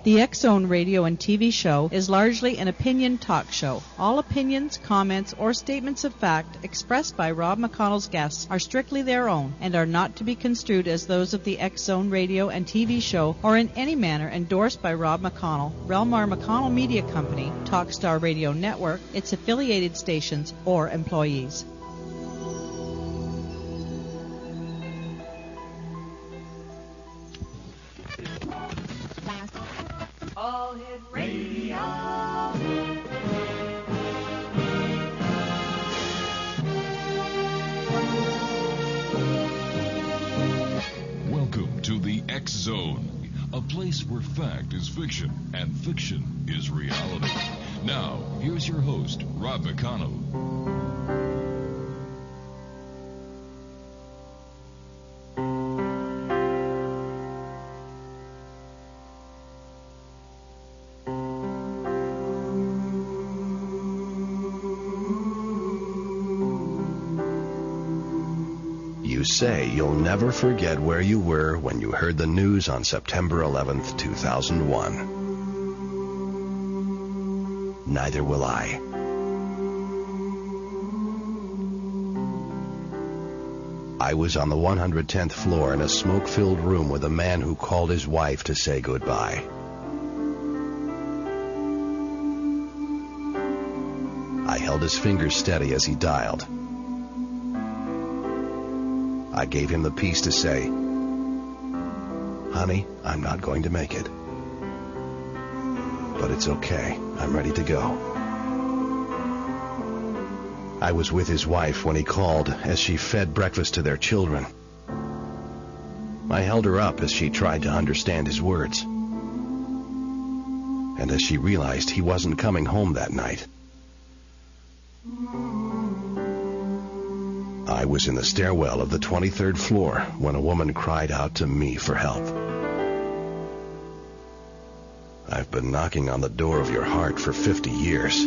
The X-Zone radio and TV show is largely an opinion talk show. All opinions, comments, or statements of fact expressed by Rob McConnell's guests are strictly their own and are not to be construed as those of the X-Zone radio and TV show or in any manner endorsed by Rob McConnell, Relmar McConnell Media Company, Talkstar Radio Network, its affiliated stations, or employees. All Hit Radio. Welcome to the X-Zone, a place where fact is fiction and fiction is reality. Now, here's your host, Rob McConnell. You say you'll never forget where you were when you heard the news on September 11th, 2001. Neither will I. I was on the 110th floor in a smoke-filled room with a man who called his wife to say goodbye. I held his fingers steady as he dialed. I gave him the piece to say, "Honey, I'm not going to make it. But it's okay. I'm ready to go." I was with his wife when he called as she fed breakfast to their children. I held her up as she tried to understand his words. And as she realized he wasn't coming home that night. I was in the stairwell of the 23rd floor when a woman cried out to me for help. "I've been knocking on the door of your heart for 50 years.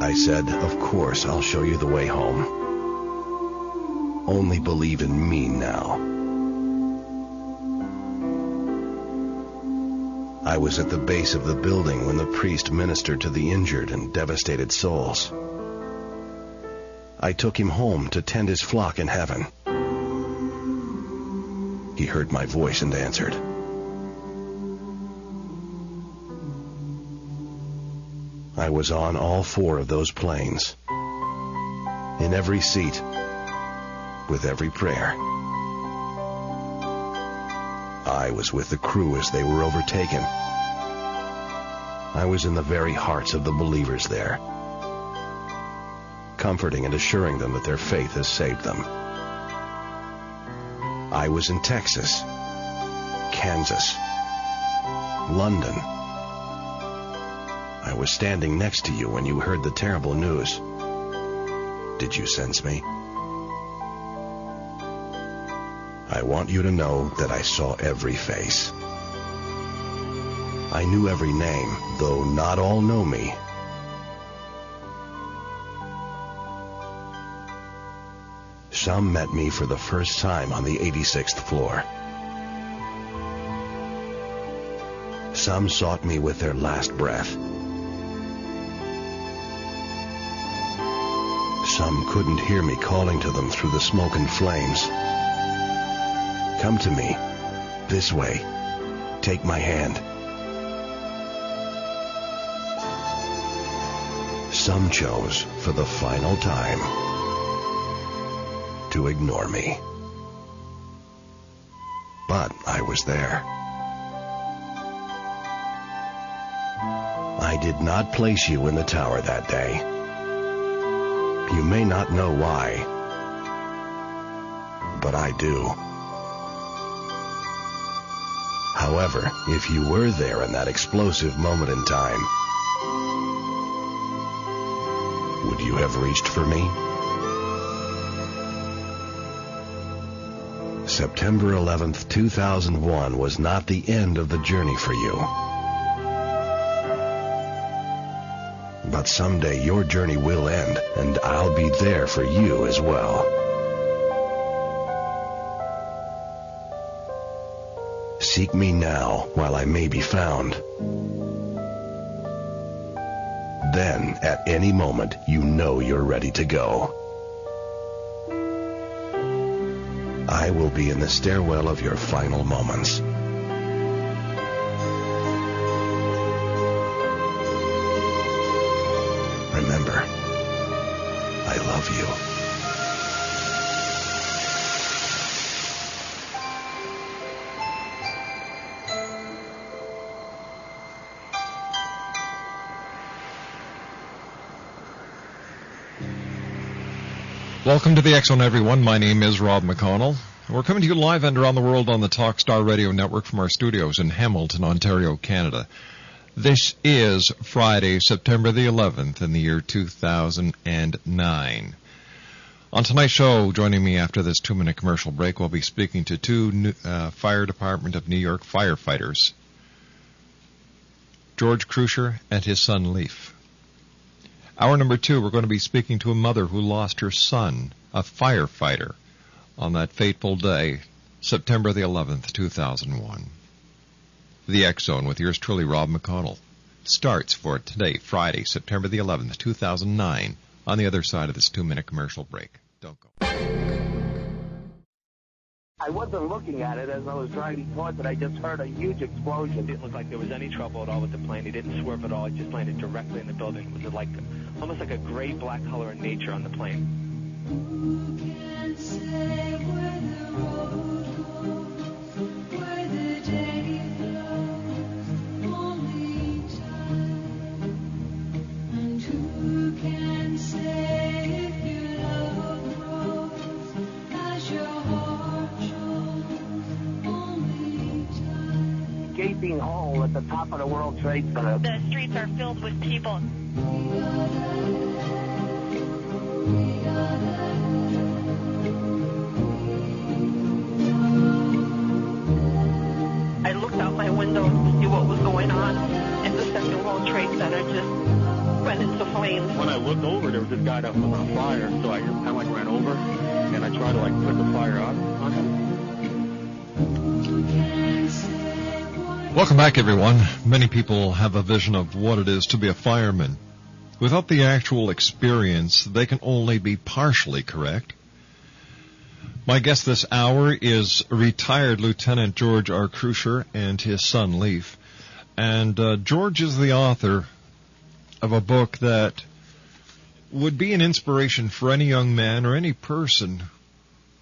I said, "Of course, I'll show you the way home. Only believe in me now." I was at the base of the building when the priest ministered to the injured and devastated souls. I took him home to tend his flock in heaven. He heard my voice and answered. I was on all 4 of those planes, in every seat, with every prayer. I was with the crew as they were overtaken. I was in the very hearts of the believers there, comforting and assuring them that their faith has saved them. I was in Texas, Kansas, London. I was standing next to you when you heard the terrible news. Did you sense me? I want you to know that I saw every face. I knew every name, though not all know me. Some met me for the first time on the 86th floor. Some sought me with their last breath. Some couldn't hear me calling to them through the smoke and flames. "Come to me, this way, take my hand." Some chose, for the final time, to ignore me. But I was there. I did not place you in the tower that day. You may not know why, but I do. However, if you were there in that explosive moment in time, would you have reached for me? September 11th, 2001 was not the end of the journey for you. But someday your journey will end, and I'll be there for you as well. Seek me now while I may be found. Then, at any moment, you know you're ready to go. I will be in the stairwell of your final moments. Remember, I love you. Welcome to the X Zone, everyone. My name is Rob McConnell. We're coming to you live and around the world on the Talkstar Radio Network from our studios in Hamilton, Ontario, Canada. This is Friday, September the 11th in the year 2009. On tonight's show, joining me after this 2-minute commercial break, we'll be speaking to two Fire Department of New York firefighters, George Kreuschner and his son Leif. Hour number 2, we're going to be speaking to a mother who lost her son, a firefighter, on that fateful day, September the 11th, 2001. The X Zone with yours truly, Rob McConnell, starts for today, Friday, September the 11th, 2009, on the other side of this 2-minute commercial break. Don't go. I wasn't looking at it as I was driving towards it. I just heard a huge explosion. It didn't look like there was any trouble at all with the plane. He didn't swerve at all. It just landed directly in the building. It was like almost like a gray-black color in nature on the plane. Who can say where the road goes, where the day flows, only time. And who can say if your love grows as your heart shows, only time. Gaping hole at the top of the World Trade Center. The streets are filled with people. I looked out my window to see what was going on, and the second World Trade Center just went into flames. When I looked over, there was this guy that was on fire, so I just kind of like ran over, and I tried to like put the fire out on him. Welcome back, everyone. Many people have a vision of what it is to be a fireman. Without the actual experience, they can only be partially correct. My guest this hour is retired Lieutenant George R. Kreuschner and his son Leif. And George is the author of a book that would be an inspiration for any young man or any person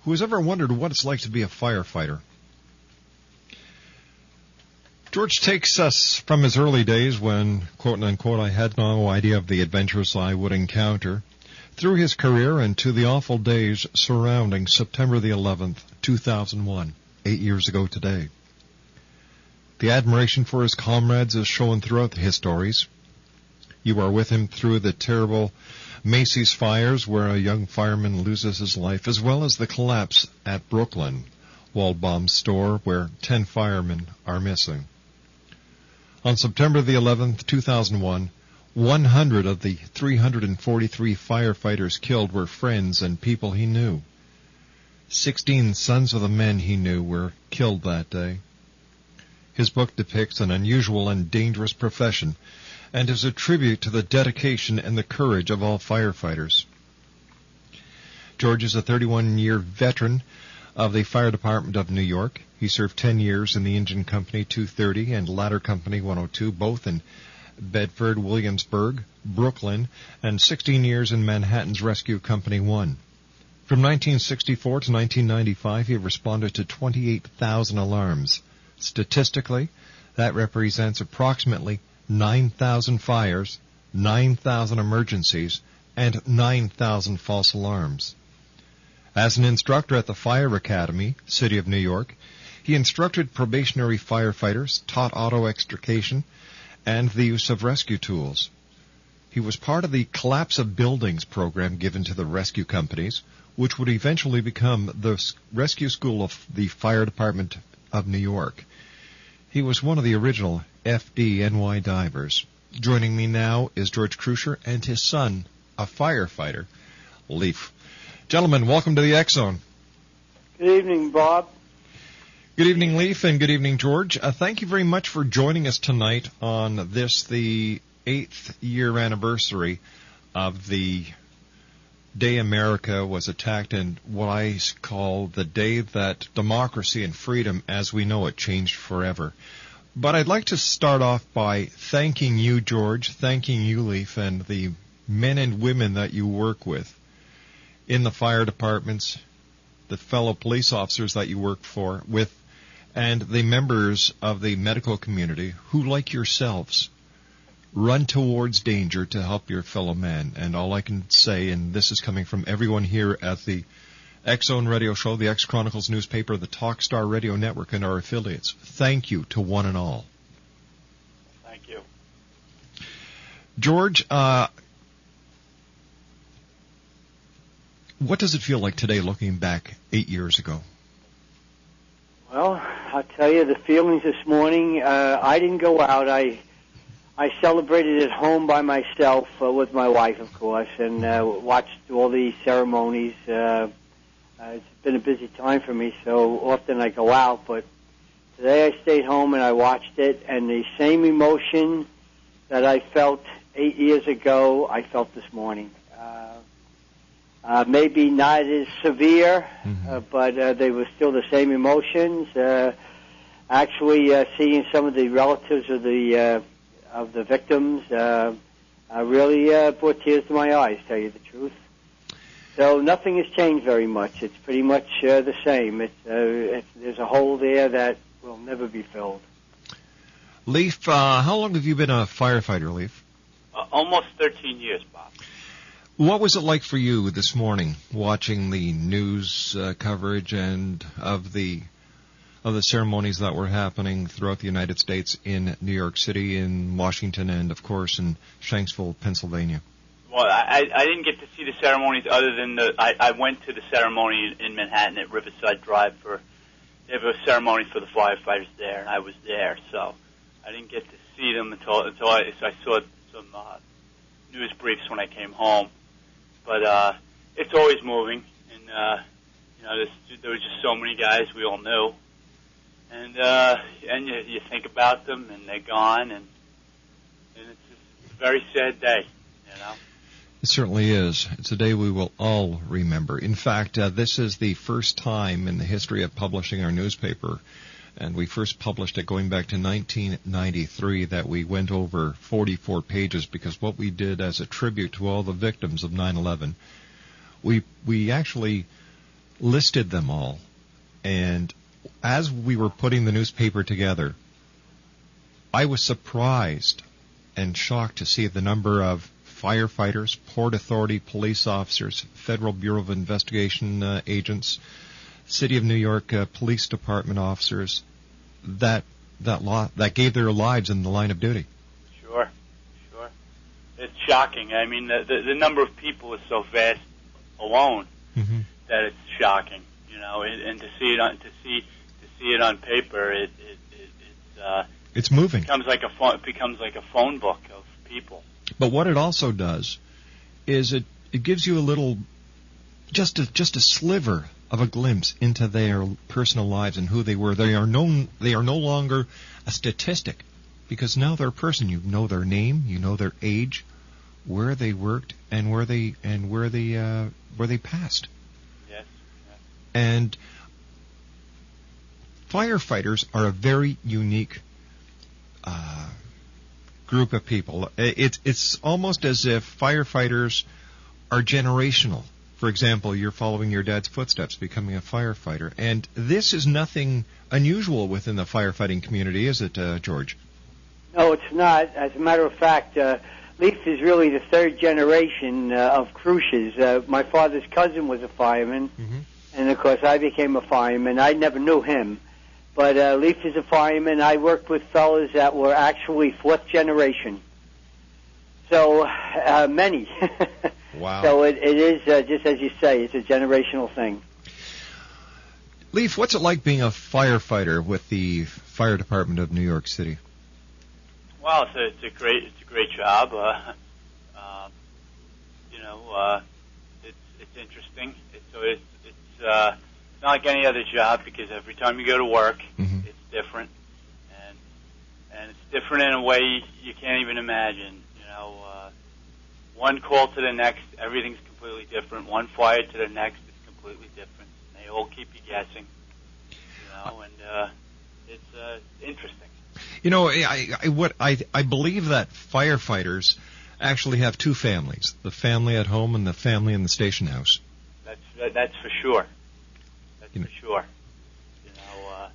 who has ever wondered what it's like to be a firefighter. George takes us from his early days when, quote-unquote, I had no idea of the adventures I would encounter, through his career and to the awful days surrounding September the 11th, 2001, 8 years ago today. The admiration for his comrades is shown throughout his stories. You are with him through the terrible Macy's fires where a young fireman loses his life, as well as the collapse at Brooklyn Waldbaum's store where 10 firemen are missing. On September the 11th, 2001, 100 of the 343 firefighters killed were friends and people he knew. 16 sons of the men he knew were killed that day. His book depicts an unusual and dangerous profession and is a tribute to the dedication and the courage of all firefighters. George is a 31-year veteran of the Fire Department of New York. He served 10 years in the Engine Company 230 and Ladder Company 102, both in Bedford, Williamsburg, Brooklyn, and 16 years in Manhattan's Rescue Company 1. From 1964 to 1995, he responded to 28,000 alarms. Statistically, that represents approximately 9,000 fires, 9,000 emergencies, and 9,000 false alarms. As an instructor at the Fire Academy, City of New York, he instructed probationary firefighters, taught auto extrication, and the use of rescue tools. He was part of the Collapse of Buildings program given to the rescue companies, which would eventually become the Rescue School of the Fire Department of New York. He was one of the original FDNY divers. Joining me now is George Kreuschner and his son, a firefighter, Leif. Gentlemen, welcome to the X Zone. Good evening, Bob. Good evening, Leif, and good evening, George. Thank you very much for joining us tonight on this, the 8th year anniversary of the day America was attacked, and what I call the day that democracy and freedom as we know it changed forever. But I'd like to start off by thanking you, George, thanking you, Leif, and the men and women that you work with in the fire departments, the fellow police officers that you work with, and the members of the medical community who, like yourselves, run towards danger to help your fellow man. And all I can say, and this is coming from everyone here at the X-Zone Radio Show, the X-Chronicles newspaper, the Talkstar Radio Network, and our affiliates, thank you to one and all. Thank you. George, what does it feel like today looking back 8 years ago? Well, I'll tell you, the feelings this morning, I didn't go out. I celebrated at home by myself with my wife, of course, and watched all the ceremonies. It's been a busy time for me, so often I go out, but today I stayed home and I watched it, and the same emotion that I felt 8 years ago, I felt this morning. Maybe not as severe, but they were still the same emotions. Actually, seeing some of the relatives of the victims really brought tears to my eyes, to tell you the truth. So nothing has changed very much. It's pretty much the same. There's a hole there that will never be filled. Leif, how long have you been a firefighter, Leif? Almost 13 years, Bob. What was it like for you this morning, watching the news coverage and of the ceremonies that were happening throughout the United States, in New York City, in Washington, and of course in Shanksville, Pennsylvania? Well, I didn't get to see the ceremonies other than I went to the ceremony in Manhattan at Riverside Drive they have a ceremony for the firefighters there, and I was there, so I didn't get to see them until I saw some news briefs when I came home. But it's always moving, and there were just so many guys we all knew, and you think about them, and they're gone, and it's a very sad day, you know. It certainly is. It's a day we will all remember. In fact, this is the first time in the history of publishing our newspaper, and we first published it going back to 1993, that we went over 44 pages, because what we did as a tribute to all the victims of 9/11, we actually listed them all. And as we were putting the newspaper together, I was surprised and shocked to see the number of firefighters, Port Authority police officers, Federal Bureau of Investigation agents, City of New York Police Department officers that gave their lives in the line of duty. Sure. It's shocking. I mean, the number of people is so vast alone that it's shocking, you know. And to see it on paper, it's moving. It becomes like a phone book of people. But what it also does is it gives you a little, just a sliver of a glimpse into their personal lives and who they were. They are no longer a statistic, because now they're a person. You know their name, you know their age, where they worked, and where they passed. Yes. And firefighters are a very unique group of people. It's almost as if firefighters are generational. For example, you're following your dad's footsteps, becoming a firefighter. And this is nothing unusual within the firefighting community, is it, George? No, it's not. As a matter of fact, Leif is really the third generation of Kreuschners. My father's cousin was a fireman, and, of course, I became a fireman. I never knew him. But Leif is a fireman. I worked with fellas that were actually fourth generation. So, many. Wow. So it is, just as you say, it's a generational thing. Leif, what's it like being a firefighter with the Fire Department of New York City? Well, it's a great job. It's interesting. It's not like any other job because every time you go to work, it's different, and it's different in a way you can't even imagine. You know, one call to the next, everything's completely different. One fire to the next, it's completely different. They all keep you guessing. You know, and it's interesting. You know, I believe that firefighters actually have two families: the family at home and the family in the station house. That's for sure. That's for sure. You know,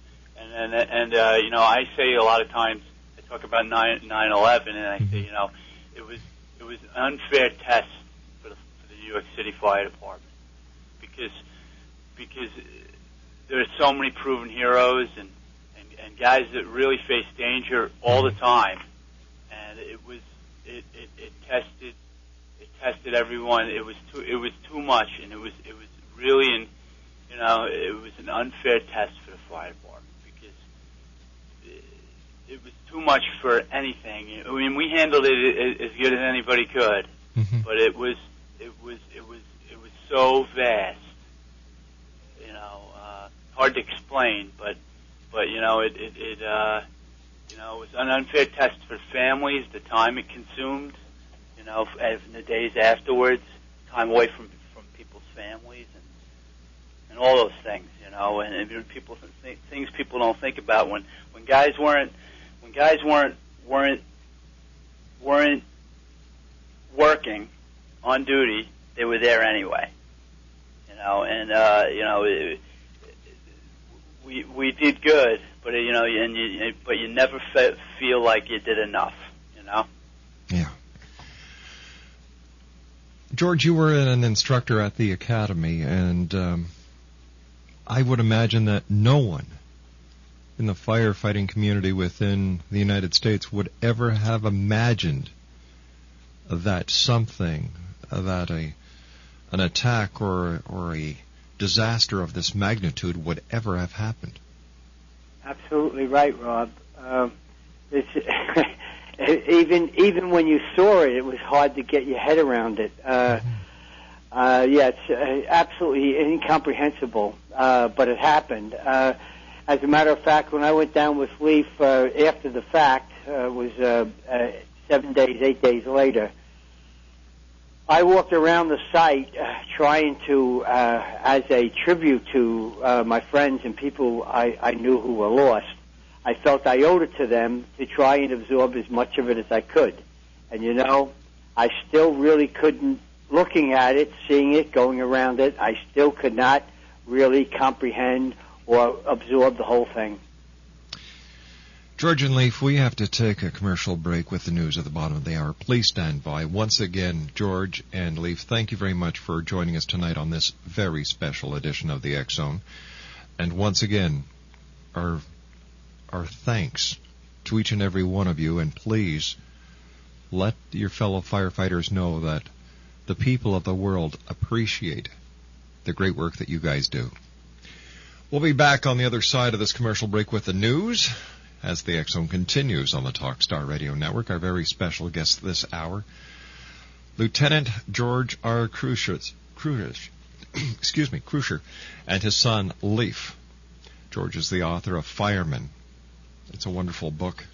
and you know, I say a lot of times I talk about 9/11, and I say, you know, it was an unfair test for the New York City Fire Department because there are so many proven heroes and guys that really face danger all the time, and it tested everyone. It was too much, and it was really you know, it was an unfair test for the fire department because it was too much for anything. I mean, we handled it as good as anybody could, but it was so vast, you know, hard to explain, but you know, it you know, it was an unfair test for families, the time it consumed, you know, in the days afterwards, time away from people's families and all those things, you know, and people things people don't think about when guys weren't working on duty, they were there anyway, you know, and you know, we did good, but you know, but you never feel like you did enough, you know. Yeah. George, you were an instructor at the academy, and I would imagine that no one in the firefighting community within the United States would ever have imagined that something, that an attack or a disaster of this magnitude would ever have happened. Absolutely right, Rob. It's even when you saw it, it was hard to get your head around it. Yeah, it's absolutely incomprehensible, but it happened. As a matter of fact, when I went down with Leaf after the fact, was 7 days, 8 days later, I walked around the site trying to, as a tribute to my friends and people I knew who were lost, I felt I owed it to them to try and absorb as much of it as I could. And, you know, I still really couldn't, looking at it, seeing it, going around it, I still could not really comprehend or absorb the whole thing. George and Leaf, we have to take a commercial break with the news at the bottom of the hour. Please stand by. Once again, George and Leaf, thank you very much for joining us tonight on this very special edition of the X Zone. And once again, our thanks to each and every one of you, and please let your fellow firefighters know that the people of the world appreciate the great work that you guys do. We'll be back on the other side of this commercial break with the news as the X Zone continues on the Talkstar Radio Network. Our very special guest this hour, Lieutenant George R. Kreuschner, and his son Leif. George is the author of Firemen. It's a wonderful book.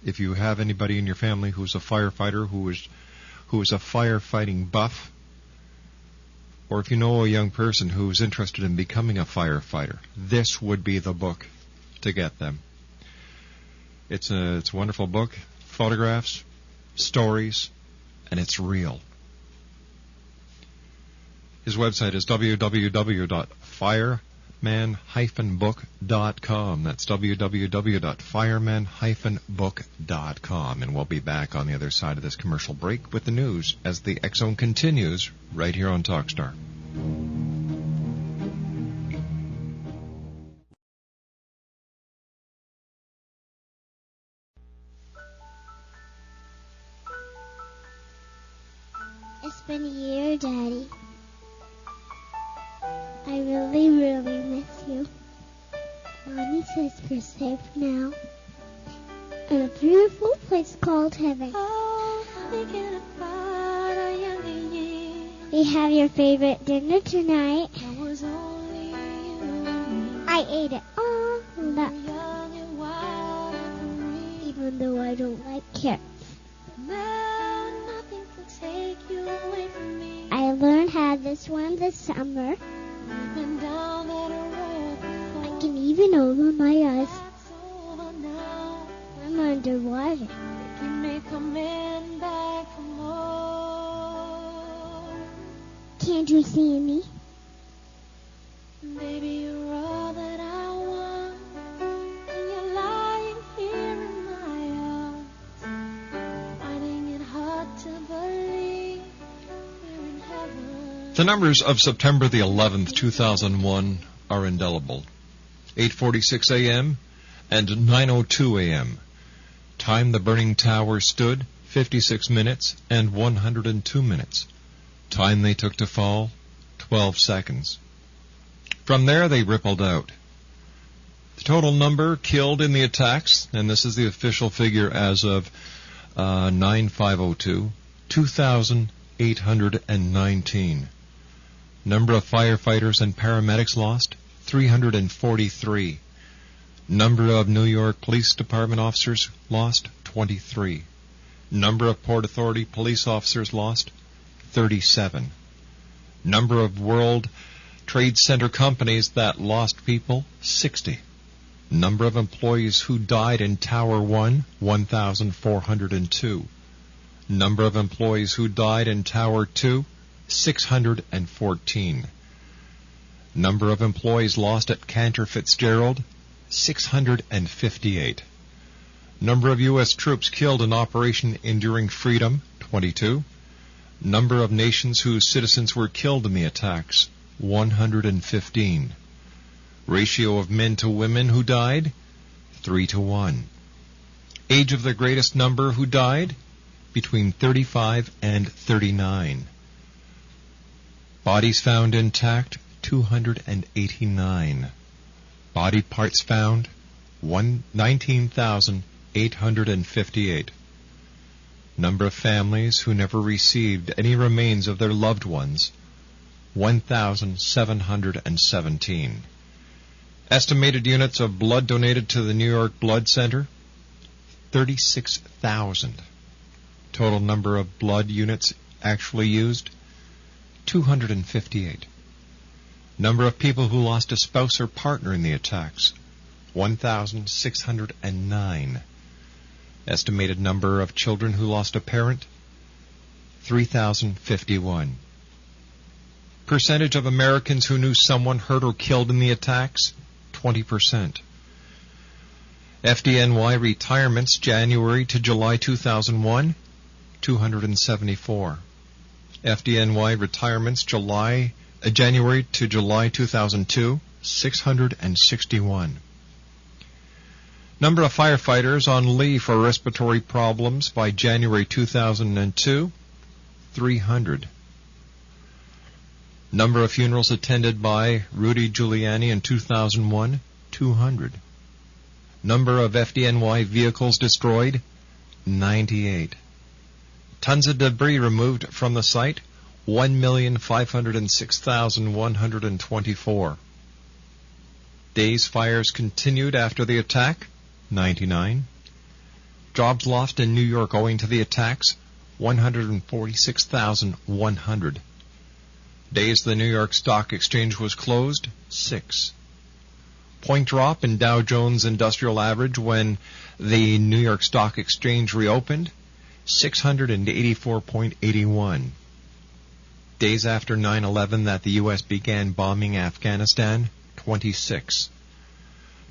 If you have anybody in your family who's a firefighter, who is a firefighting buff, or if you know a young person who's interested in becoming a firefighter, this would be the book to get them. It's a wonderful book, photographs, stories, and it's real. His website is www.fireman-book.com. That's www.fireman-book.com. And we'll be back on the other side of this commercial break with the news as the X Zone continues right here on Talkstar. It's been a year, Daddy. I really, really miss you. Mommy says we're safe now in a beautiful place called heaven. Oh, thinking about our younger years. We have your favorite dinner tonight. I was only I ate it all up, even though I don't like carrots. I learned how to swim this summer. I can even open my eyes. I'm underwater. Can't you see me? Baby, you're all that I want. And you're lying here in my arms, finding it hard to believe we're in heaven. The numbers of September the 11th, 2001 are indelible. 8:46 a.m. and 9:02 a.m. Time the burning tower stood, 56 minutes and 102 minutes. Time they took to fall, 12 seconds. From there, they rippled out. The total number killed in the attacks, and this is the official figure as of 9/5/02, 2,819. Number of firefighters and paramedics lost, 343. Number of New York Police Department officers lost, 23. Number of Port Authority police officers lost, 37. Number of World Trade Center companies that lost people, 60. Number of employees who died in Tower 1, 1,402. Number of employees who died in Tower 2, 614. Number of employees lost at Cantor Fitzgerald, 658. Number of U.S. troops killed in Operation Enduring Freedom, 22. Number of nations whose citizens were killed in the attacks, 115. Ratio of men to women who died, 3-1. Age of the greatest number who died, between 35 and 39. Bodies found intact, 289. Body parts found, 19,858. Number of families who never received any remains of their loved ones, 1,717. Estimated units of blood donated to the New York Blood Center, 36,000. Total number of blood units actually used, 258. Number of people who lost a spouse or partner in the attacks, 1,609. Estimated number of children who lost a parent, 3,051. Percentage of Americans who knew someone hurt or killed in the attacks, 20%. FDNY retirements January to July 2001, 274. FDNY retirements January to July 2002, 661. Number of firefighters on leave for respiratory problems by January 2002, 300. Number of funerals attended by Rudy Giuliani in 2001, 200. Number of FDNY vehicles destroyed, 98. Tons of debris removed from the site, 1,506,124. Days fires continued after the attack, 99. Jobs lost in New York owing to the attacks, 146,100. Days the New York Stock Exchange was closed, 6. Point drop in Dow Jones Industrial Average when the New York Stock Exchange reopened, 684.81. Days after 9/11 that the U.S. began bombing Afghanistan, 26.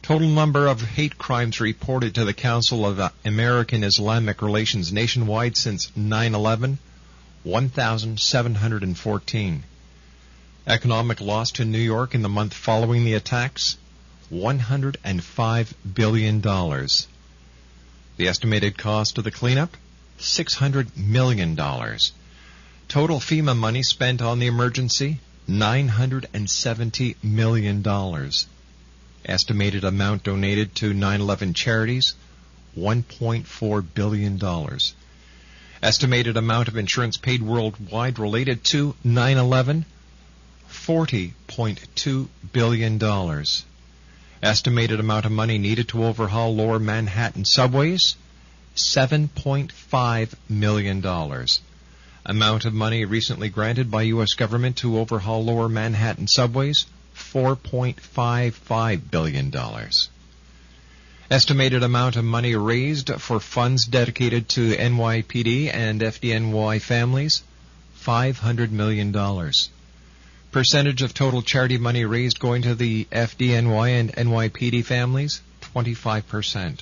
Total number of hate crimes reported to the Council of American Islamic Relations nationwide since 9/11, 1,714. Economic loss to New York in the month following the attacks, $105 billion. The estimated cost of the cleanup, $600 million. Total FEMA money spent on the emergency, $970 million. Estimated amount donated to 9/11 charities, $1.4 billion. Estimated amount of insurance paid worldwide related to 9/11, $40.2 billion. Estimated amount of money needed to overhaul lower Manhattan subways, $7.5 million. Amount of money recently granted by U.S. government to overhaul lower Manhattan subways, $4.55 billion. Estimated amount of money raised for funds dedicated to NYPD and FDNY families, $500 million. Percentage of total charity money raised going to the FDNY and NYPD families, 25%.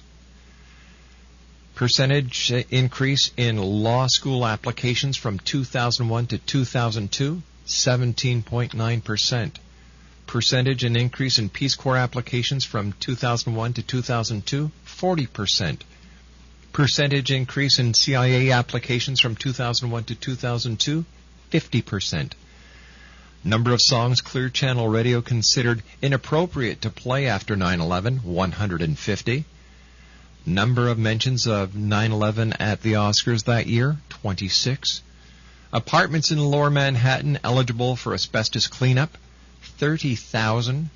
Percentage increase in law school applications from 2001 to 2002, 17.9%. Percentage in increase in Peace Corps applications from 2001 to 2002, 40%. Percentage increase in CIA applications from 2001 to 2002, 50%. Number of songs Clear Channel Radio considered inappropriate to play after 9/11, 150. Number of mentions of 9/11 at the Oscars that year, 26. Apartments in Lower Manhattan eligible for asbestos cleanup, 30,000.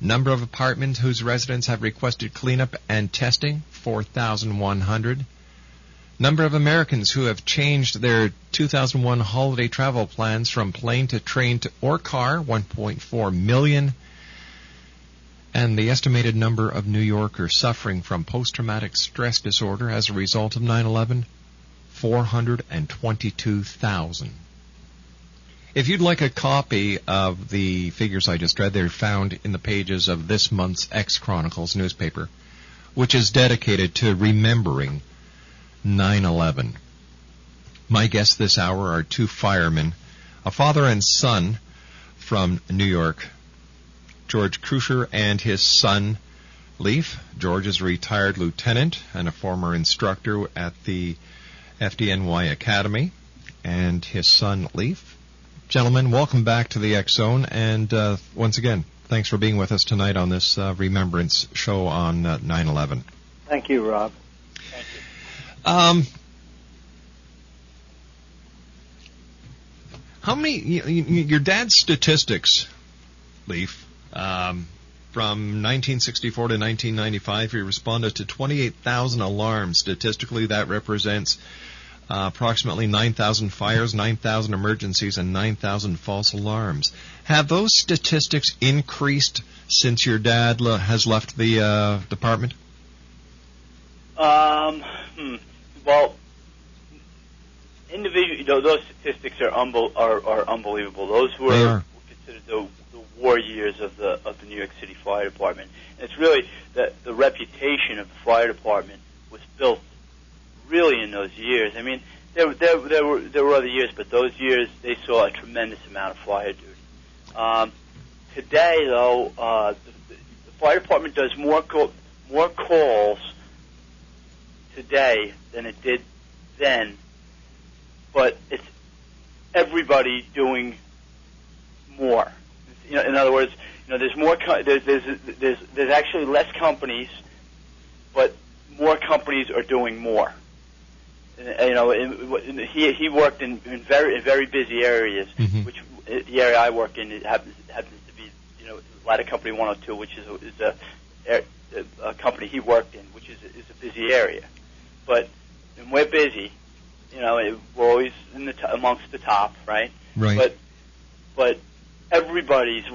Number of apartments whose residents have requested cleanup and testing, 4,100. Number of Americans who have changed their 2001 holiday travel plans from plane to train to or car, 1.4 million. And the estimated number of New Yorkers suffering from post-traumatic stress disorder as a result of 9/11, 422,000. If you'd like a copy of the figures I just read, they're found in the pages of this month's X-Chronicles newspaper, which is dedicated to remembering 9/11. My guests this hour are two firemen, a father and son from New York, George Kreuschner and his son, Leif. George is a retired lieutenant and a former instructor at the FDNY Academy, and his son, Leif. Gentlemen, welcome back to the X Zone, and once again, thanks for being with us tonight on this remembrance show on 9/11. Thank you, Rob. Thank you. How many, your dad's statistics, Leif, from 1964 to 1995, he responded to 28,000 alarms. Statistically, that represents approximately 9,000 fires, 9,000 emergencies, and 9,000 false alarms. Have those statistics increased since your dad has left the department? Well, individual, those statistics are unbelievable. Those were considered the war years of the New York City Fire Department. And it's really the reputation of the fire department was built really in those years. I mean, there were other years, but those years they saw a tremendous amount of fire duty. Today, though, the fire department does more calls today than it did then, but it's everybody doing more. In other words, there's more. There's actually less companies, but more companies are doing more. He worked in very busy areas, mm-hmm. which the area I work in, it happens to be Ladder Company 102, which is a company he worked in, which is a busy area. But when we're busy, we're always amongst the top, right? Right. But everybody's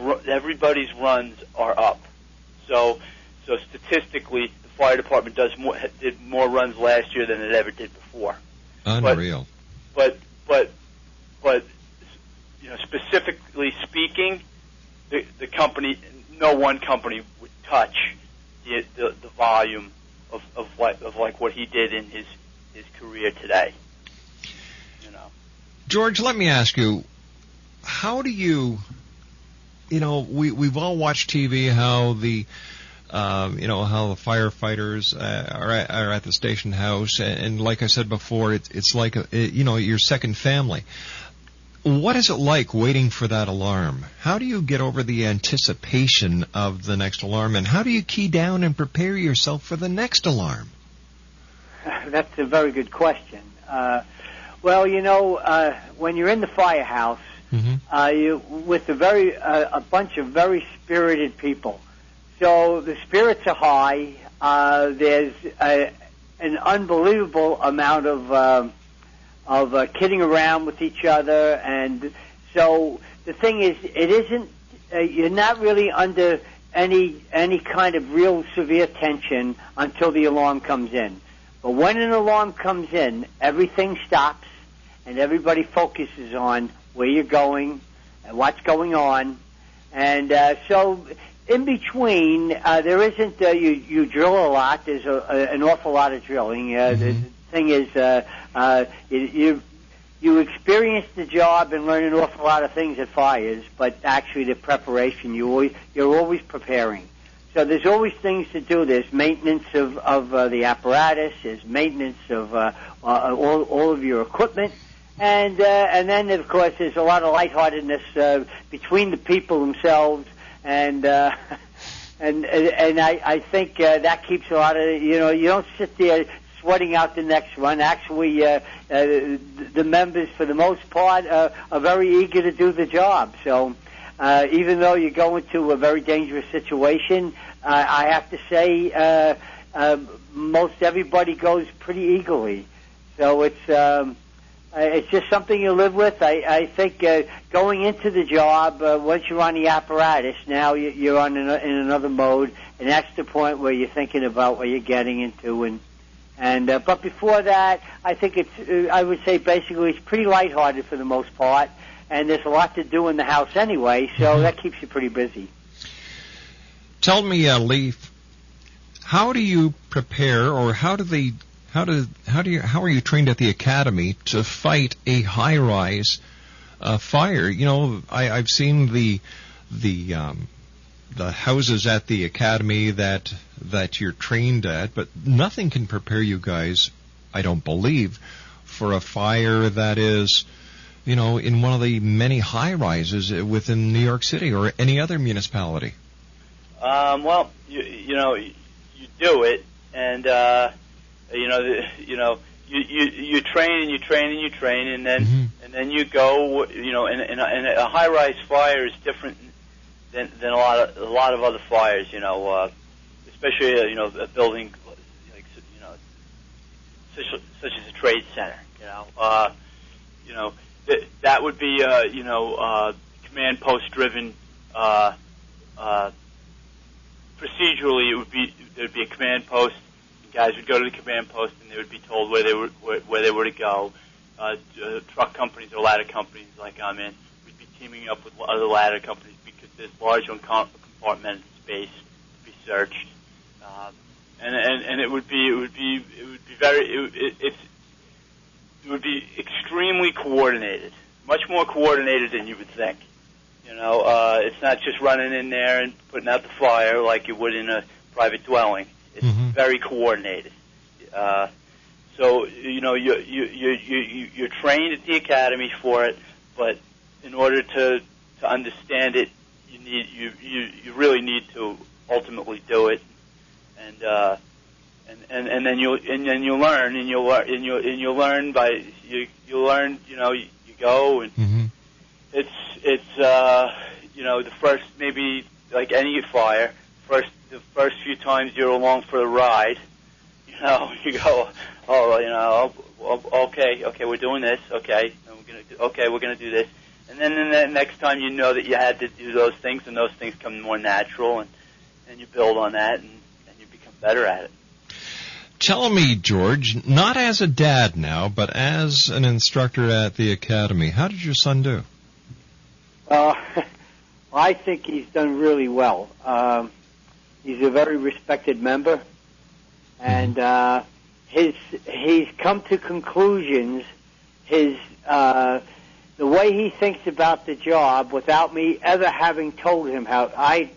runs are up. So statistically, the fire department did more runs last year than it ever did before. Unreal. But specifically speaking, the company, no one company would touch the volume of what he did in his career today. George, let me ask you, how do you, we've all watched TV, how the how the firefighters are at the station house, and like I said before, it's like your second family. What is it like waiting for that alarm? How do you get over the anticipation of the next alarm, and how do you key down and prepare yourself for the next alarm? That's a very good question. Well, when you're in the firehouse, mm-hmm. You with a bunch of very spirited people. So the spirits are high. There's an unbelievable amount of kidding around with each other, and so the thing is, it isn't. You're not really under any kind of real severe tension until the alarm comes in. But when an alarm comes in, everything stops, and everybody focuses on where you're going and what's going on, and so. In between, there isn't, you drill a lot. There's an awful lot of drilling. The thing is, you experience the job and learn an awful lot of things at fires, but actually the preparation, you're always preparing. So there's always things to do. There's maintenance of the apparatus. There's maintenance of all of your equipment. And then, of course, there's a lot of lightheartedness between the people themselves. And I think that keeps a lot of, you don't sit there sweating out the next one. Actually, the members, for the most part, are very eager to do the job. So even though you go into a very dangerous situation, I have to say most everybody goes pretty eagerly. So it's just something you live with. I think going into the job, once you're on the apparatus, now you're on in another mode, and that's the point where you're thinking about what you're getting into. But before that, I think I would say basically it's pretty lighthearted for the most part, and there's a lot to do in the house anyway, so that keeps you pretty busy. Tell me, Leif, how do you prepare, or how are you trained at the academy to fight a high-rise fire? I've seen the houses at the academy that you're trained at, but nothing can prepare you guys, I don't believe, for a fire that is, in one of the many high-rises within New York City or any other municipality. Well, you do it, and you train and you train and you train, and then you go. And a high-rise fire is different than a lot of other fires. Especially a building like such as a trade center. That would be command post driven. Procedurally, there'd be a command post. Guys would go to the command post, and they would be told where they were to go. Truck companies or ladder companies, like I'm in, we'd be teaming up with other ladder companies because there's large uncompartmented space to be searched, and it would be extremely coordinated, much more coordinated than you would think. It's not just running in there and putting out the fire like you would in a private dwelling. It's very coordinated. So you're trained at the academy for it, but in order to understand it, you really need to ultimately do it, and then you'll learn, and you'll learn by you learn. You go, and it's the first, maybe like any fire, the first few times you're along for the ride, you go, okay, we're doing this, okay, we're gonna do this, and then the next time you know that you had to do those things, and those things come more natural, and you build on that, and you become better at it. Tell me, George, not as a dad now, but as an instructor at the academy, how did your son do? I think he's done really well. He's a very respected member, and he's come to conclusions. The way he thinks about the job, without me ever having told him how, I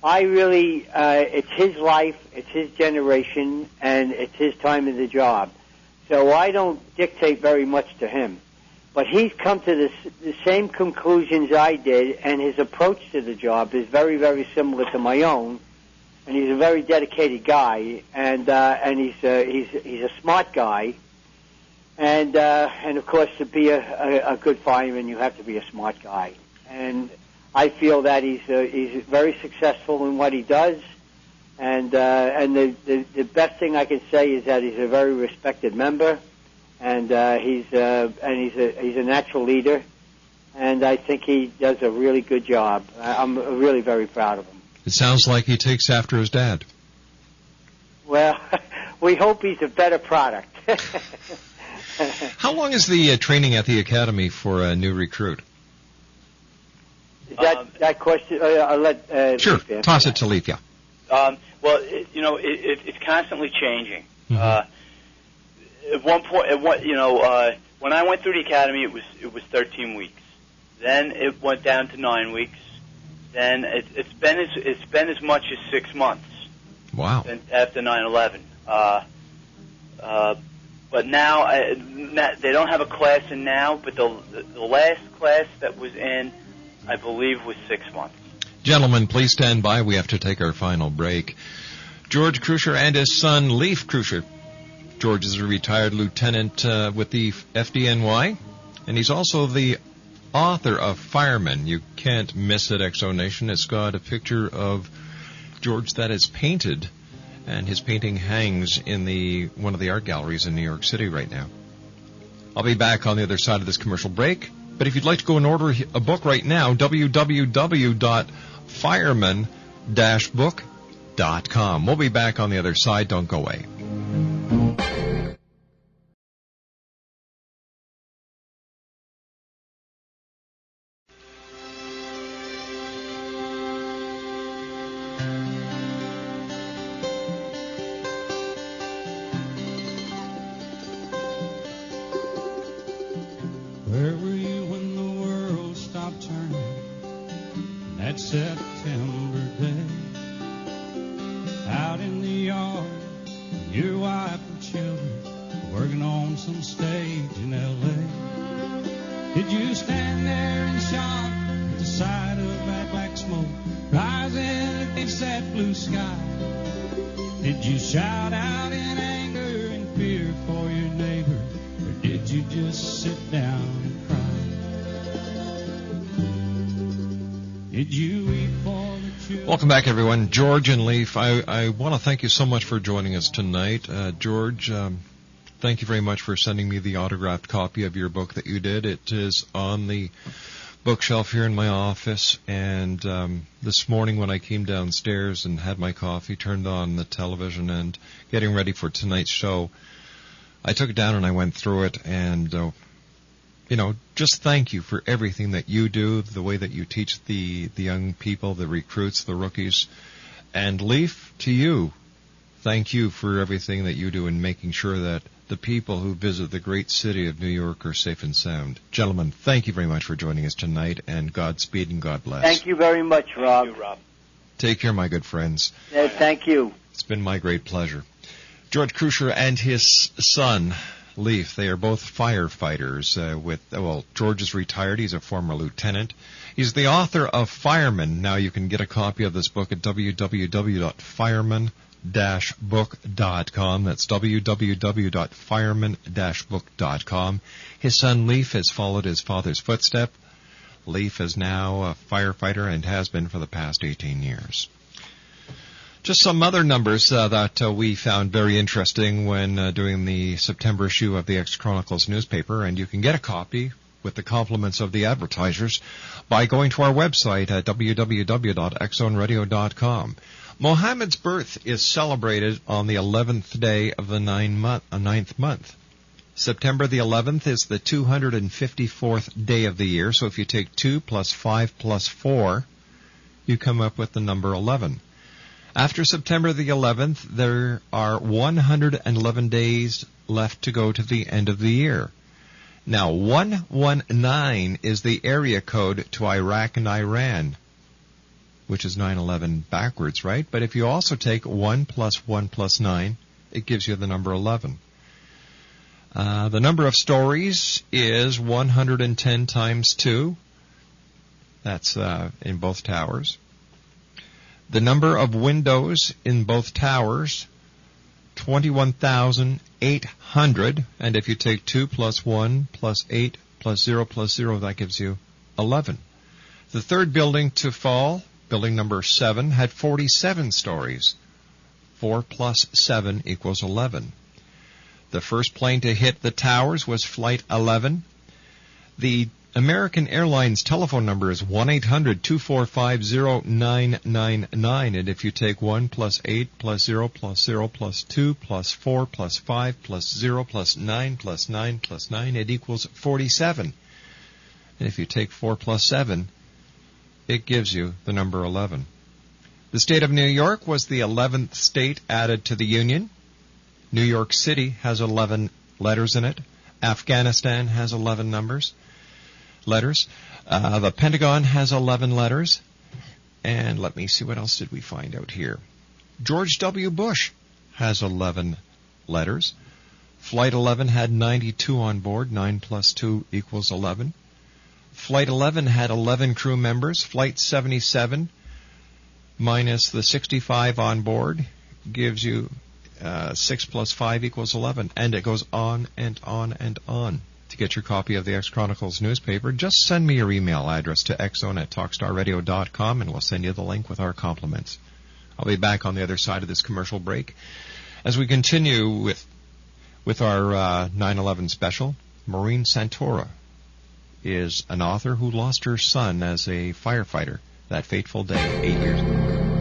really, it's his life, it's his generation, and it's his time in the job. So I don't dictate very much to him. But he's come to the same conclusions I did, and his approach to the job is very, very similar to my own. And he's a very dedicated guy, and he's a smart guy, and of course to be a good fireman you have to be a smart guy. And I feel that he's very successful in what he does, and the best thing I can say is that he's a very respected member, and he's a natural leader, and I think he does a really good job. I'm really very proud of him. It sounds like he takes after his dad. Well, we hope he's a better product. How long is the training at the academy for a new recruit? Is that question? I'll let sure. Leaf Toss it to Leaf. Yeah. Well, it's constantly changing. Mm-hmm. At one point, when I went through the academy, it was 13 weeks. Then it went down to 9 weeks. Then it's been as much as 6 months. Wow. After 9/11. But now they don't have a class in now. But the last class that was in, I believe, was 6 months. Gentlemen, please stand by. We have to take our final break. George Kreuschner and his son, Leif Kreuschner. George is a retired lieutenant with the FDNY, and he's also the author of Fireman. You can't miss it, Exo Nation. It's got a picture of George that is painted, and his painting hangs in one of the art galleries in New York City right now. I'll be back on the other side of this commercial break. But if you'd like to go and order a book right now, www.fireman-book.com. We'll be back on the other side. Don't go away. Where were you when the world stopped turning that September day? Out in the yard, your wife and children working on some stage in L.A. Did you stand there in shock at the sight of that black smoke rising against that blue sky? Did you shout out in anger and fear for your neighbor? Did you just sit down and cry? Did you weep for the children? Welcome back, everyone. George and Leif, I want to thank you so much for joining us tonight. George, thank you very much for sending me the autographed copy of your book that you did. It is on the bookshelf here in my office, and this morning when I came downstairs and had my coffee, turned on the television, and getting ready for tonight's show, I took it down and I went through it, and, just thank you for everything that you do, the way that you teach the young people, the recruits, the rookies. And Leif, to you, thank you for everything that you do in making sure that the people who visit the great city of New York are safe and sound. Gentlemen, thank you very much for joining us tonight, and Godspeed and God bless. Thank you very much, Rob. Thank you, Rob. Take care, my good friends. Thank you. It's been my great pleasure. George Kreuschner and his son, Leif, they are both firefighters. George is retired. He's a former lieutenant. He's the author of Fireman. Now you can get a copy of this book at www.fireman-book.com. That's www.fireman-book.com. His son, Leif, has followed his father's footstep. Leif is now a firefighter and has been for the past 18 years. Just some other numbers that we found very interesting when doing the September issue of the X-Chronicles newspaper, and you can get a copy with the compliments of the advertisers by going to our website at www.xzoneradio.com. Mohammed's birth is celebrated on the 11th day of the ninth month. September the 11th is the 254th day of the year, so if you take 2 plus 5 plus 4, you come up with the number 11. After September the 11th, there are 111 days left to go to the end of the year. Now, 119 is the area code to Iraq and Iran, which is 9/11 backwards, right? But if you also take 1 plus 1 plus 9, it gives you the number 11. The number of stories is 110 times 2. That's in both towers. The number of windows in both towers, 21,800. And if you take 2 plus 1 plus 8 plus 0 plus 0, that gives you 11. The third building to fall, building number 7, had 47 stories. 4 plus 7 equals 11. The first plane to hit the towers was Flight 11. The American Airlines telephone number is 1-800-245-0999, and if you take 1 plus 8 plus 0 plus 0 plus 2 plus 4 plus 5 plus 0 plus 9 plus 9 plus 9, it equals 47. And if you take 4 plus 7, it gives you the number 11. The state of New York was the 11th state added to the Union. New York City has 11 letters in it. Afghanistan has 11 letters. The Pentagon has 11 letters. And let me see, what else did we find out here? George W. Bush has 11 letters. Flight 11 had 92 on board. 9 plus 2 equals 11. Flight 11 had 11 crew members. Flight 77 minus the 65 on board gives you 6 plus 5 equals 11. And it goes on and on and on. To get your copy of the X-Chronicles newspaper, just send me your email address to xzone@talkstarradio.com, and we'll send you the link with our compliments. I'll be back on the other side of this commercial break as we continue with our 9/11 special. Maureen Santora is an author who lost her son as a firefighter that fateful day 8 years ago.